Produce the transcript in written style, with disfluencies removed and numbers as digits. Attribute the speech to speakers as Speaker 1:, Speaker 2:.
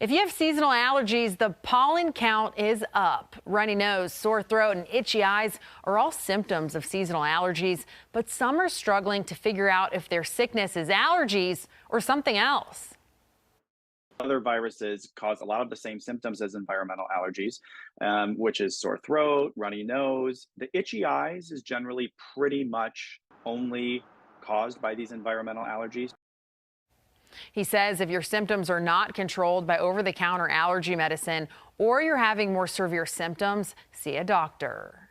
Speaker 1: If you have seasonal allergies, the pollen count is up. Runny nose, sore throat, and itchy eyes are all symptoms of seasonal allergies, but some are struggling to figure out if their sickness is allergies or something else.
Speaker 2: Other viruses cause a lot of the same symptoms as environmental allergies, which is sore throat, runny nose. The itchy eyes is generally pretty much only caused by these environmental allergies.
Speaker 1: He says if your symptoms are not controlled by over-the-counter allergy medicine or you're having more severe symptoms, see a doctor.